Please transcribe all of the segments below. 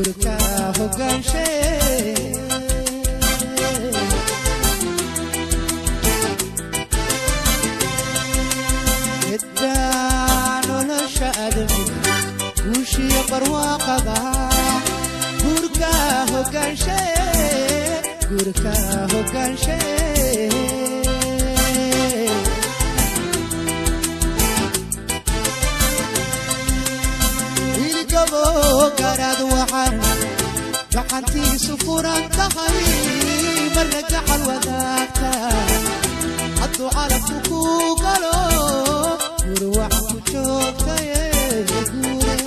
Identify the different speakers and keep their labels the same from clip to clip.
Speaker 1: gurka hogaanshe gedaan nolosha aadamiga guushiyo barwaaqada gurka hogaanshe wilgabo garaad waxaan gacantiisu furan tahay marna gacal wadaagta hadduu calabku ku galo gurwacan ku joogtaye zuguure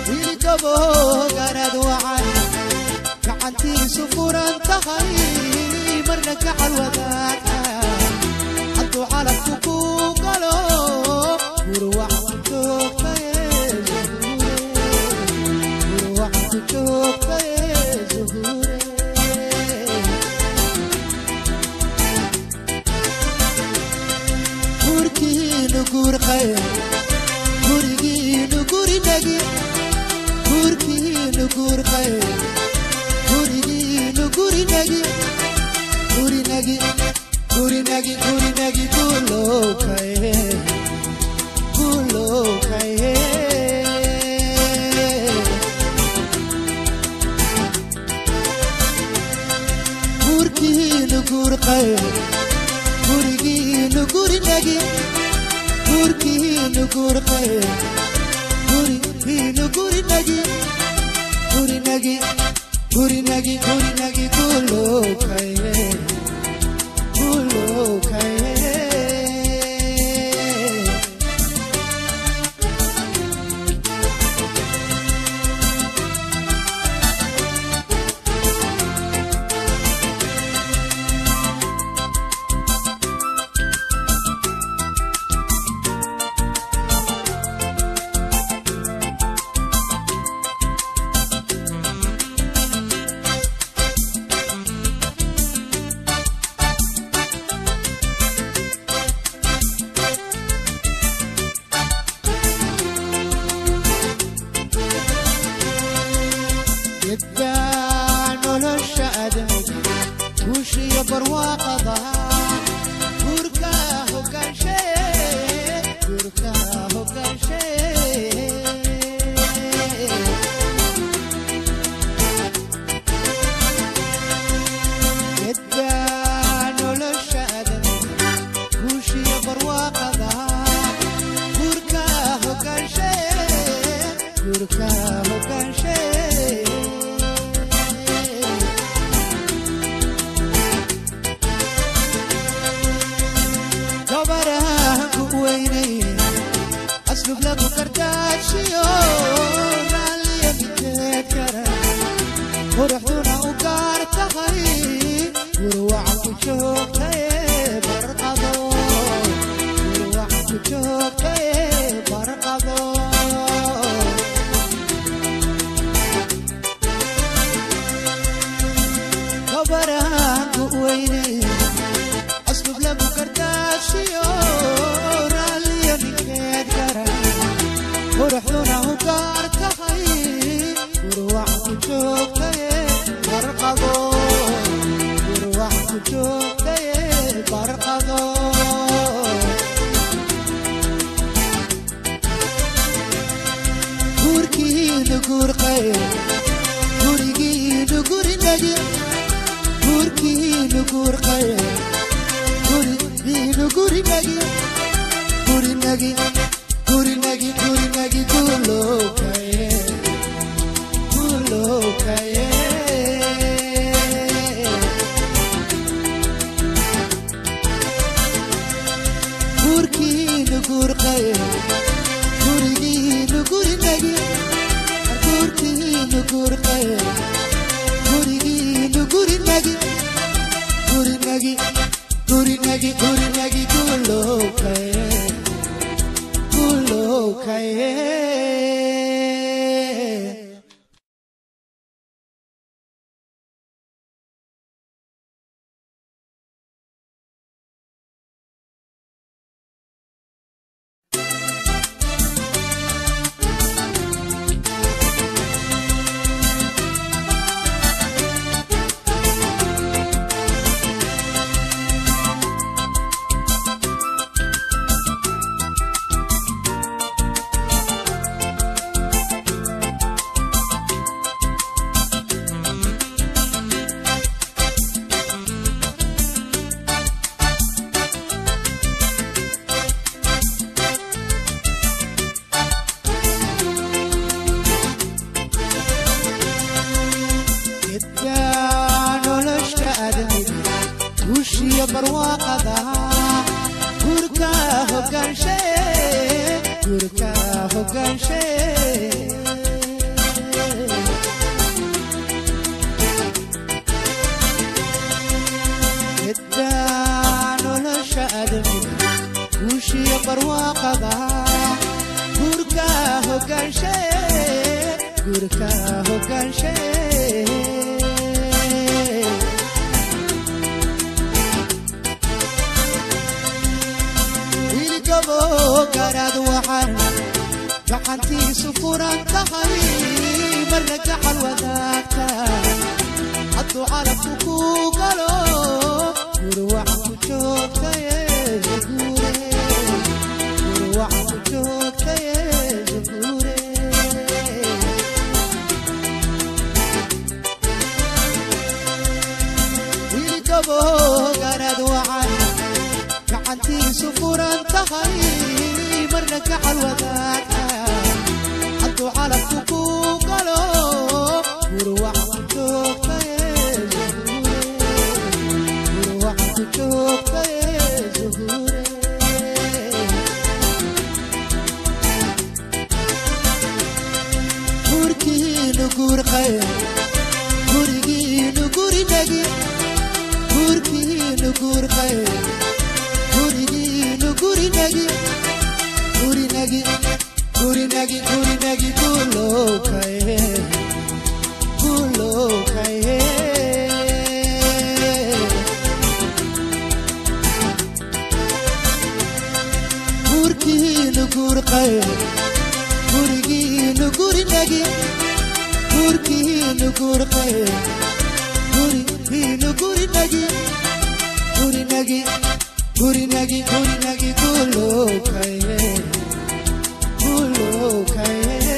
Speaker 1: wilgabo garaad waxaan gacantiisu furan tahay marna gacal wadaagta hadduu calabku ku galo gurwacan ku joogtaye zuguure gurkiinu gurqay gurigiinu gurinagi gurkiinu gurqay gurigiinu gurinagi gulowkaye gurkiinu gurqay gurigiinu gurinagi gurkiinu gurqay gurigiinu gurinagi gulowkaye gedaan nolosha aadamiga guushiyo barwaaqada gurka hogaanshe gedaan nolosha aadamiga guushiyo barwaaqada gurka hogaanshe أسلوب لك كرداشيو رالي بيتك كرا ورحتنا وقارتهاي وروعك وشوكتي برقضو خبرك ويني أسلوب لك كرداشيو ورحنا وقارتهاي وروعك وشوكتي برقضو gurkiinu gurqay gurigiinu gurinagi gurkiinu gurqay gurigiinu gurinagi gulowkaye gurkiinu gurqay gurigiinu gurinagi gurkiinu gurqay gurigiinu gurinagi gulowkaye وشي برواقة قركا هوكان شيء قركا هوكان شيء الدانو لشأدم وشي برواقة قركا هوكان شيء قركا هوكان شيء قراد وحن جحنتي سفورا تخلي مرك حلوة ذاكتا حطوا على فكوك لو وروح وشوكتا يا زهوري وروح وشوكتا يا زهوري ويلكبو قراد وحن جحنتي سفورا تخلي مرك حلوة ذاكتا حطوا على فكوك لو وروح وشوكتا يا زهوري وروح وشوكتا يا زهوري قركي نقور خير قرقي نقور نقي قركي نقور خير Guri nagi, guri nagi, guri nagi, guri nagi, gulo kaye, gulo kaye. Gurki nugur kaye, gurgi nuguri nagi, gurki nugur kaye, guri nuguri nagi, guri nagi. Guri nagi, gulo kaye, gulo kaye.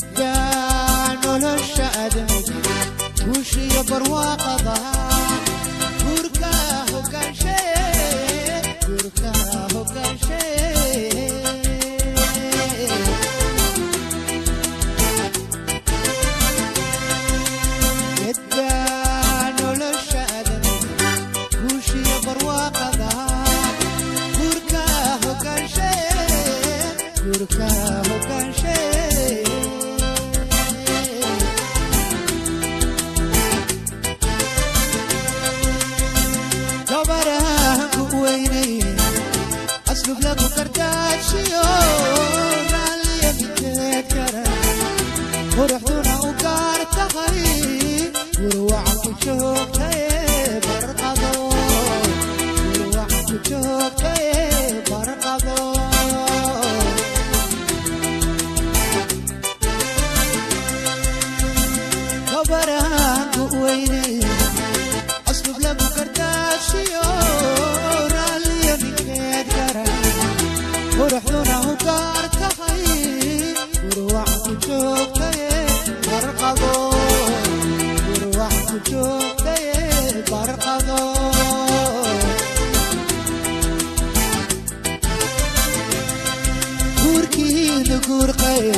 Speaker 1: الدانو للشأدم وشي برواقة قركا هوكان شيء قركا هوكان شيء الدانو للشأدم وشي برواقة قركا هوكان شيء قركا هوكان شيء أسلوب لك وكرتات شيور علي بتذكره ورحتونا وكارت تخري وروعك وشوكتا برقضو وروعك وشوكتا برقضو خبرها قويني أسلوب لك وكرتات شيور علي بتذكره ورحتونا وكارت تخري وروعك وشوكتا برقضو وروعك وشوكتا برقضو قركي نقور خير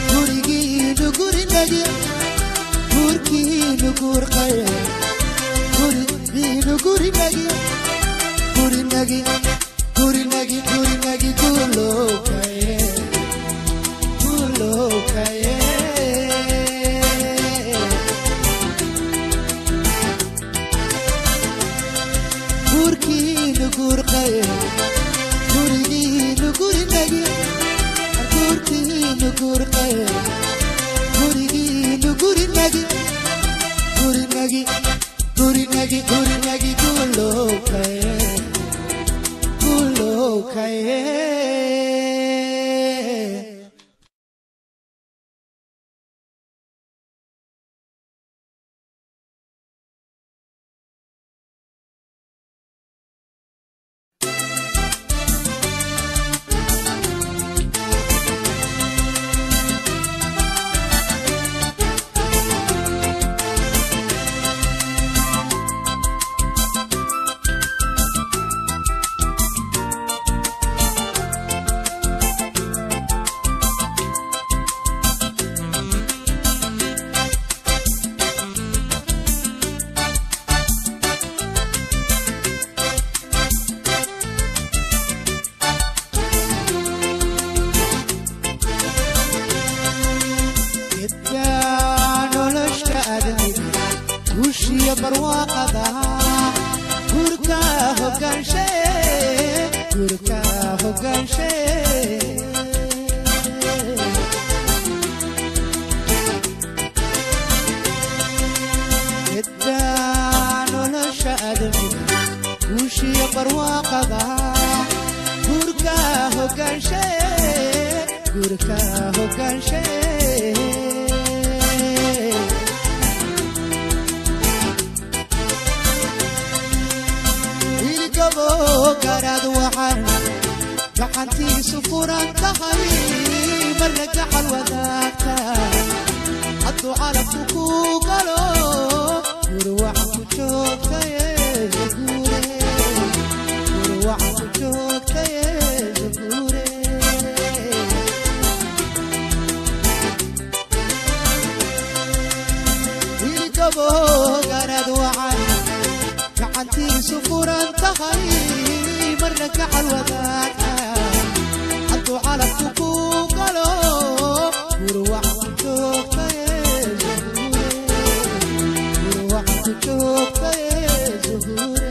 Speaker 1: قرقي نقور نقي قركي نقور خير قرقي نقور نقي قرقي نقي قرقي نقي قرقي نقي قولو كايه قولو كايه قركي نقور خير قرقي نقور نقي قركي نقور خير قرقي نقور نقي قرقي نقي قرقي نقي قولو كايه قولو كايه barwaaqada gurka hogaanshe gurka hogaanshe nolosha adamiga guushiya barwaaqada gurka hogaanshe gurka hogaanshe wiilgabo garaad waxaan gacantiisu furan tahay marna gacal wadaagta hadduu calabku ku galo gurwacan ku joogtaye zugure gurwacan ku joogtaye zugure wiilgabo garaad waxaan gacantiisu furan tahay marna gacal wadaagta hadduu calabku ku galo gurwacan ku joogtaye zugure gurwacan ku joogtaye zugure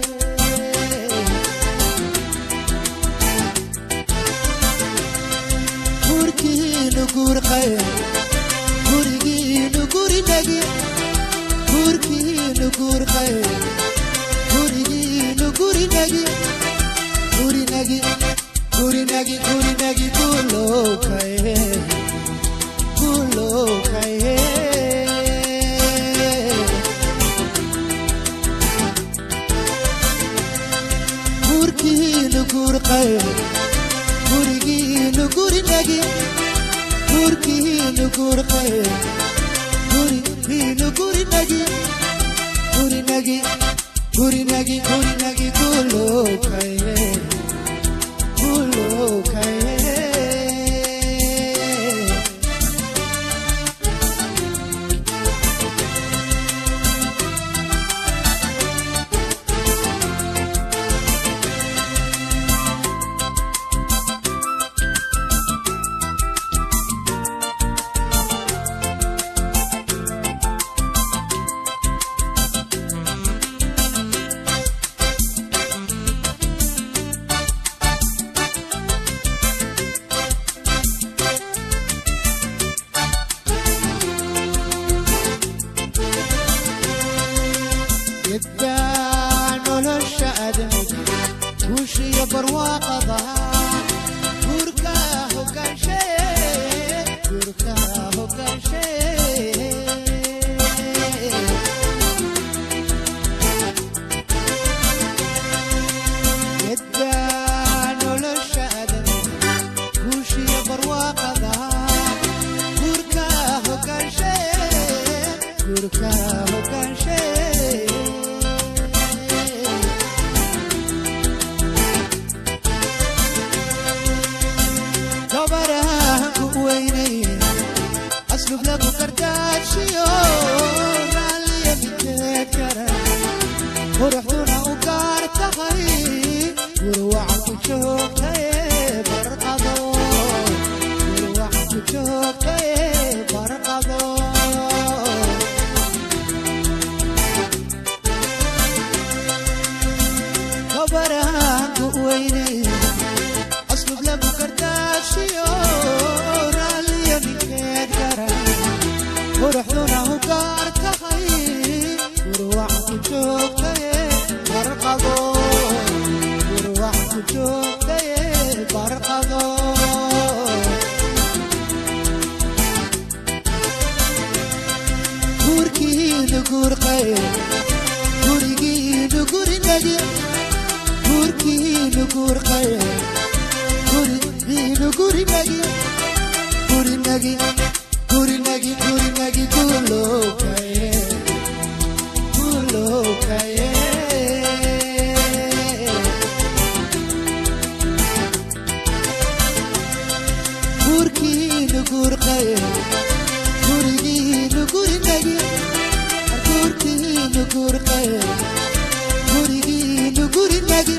Speaker 1: gurkiinu gurqay gurigiinu gurinagi gurkiinu gurqay gurigiinu gurinagi gurinagi gurinagi gurinagi gulowkaye gulowkaye gurkiinu gurqay gurigiinu gurinagi gurkiinu gurqay gurigiinu gurinagi gurinagi gurinagi gurinagi gulowkaye gulowkaye nolosha adamiga guushiya barwaaqada gurka hogaanshe gurka hogaanshe nolosha adamiga guushiya barwaaqada gurka hogaanshe gurka hogaanshe أسلوب لابو كرداد شيو رالي متيت كرا ورحونا وقار تخري وروعك وشوكتي برقضو وروعك وشوكتي برقضو خبرها قويني أسلوب لابو كرداد شيو ورحونا وقار تخي وروعك وشوكتي برقضو وروعك وشوكتي برقضو gurkiinu gurqay gurigiinu gurinagi gurkiinu gurqay gurigiinu gurinagi gurinagi gurinagi gurinagi gulowkaye gulowkaye gurkiinu gurqay gurigiinu gurinagi gurkiinu gurqay gurigiinu gurinagi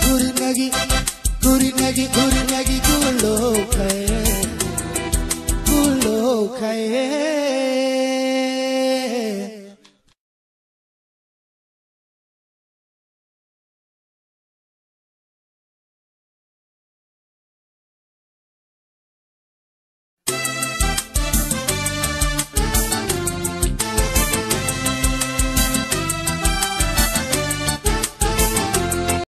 Speaker 1: gurinagi gurinagi gurinagi gulowkaye gulowkaye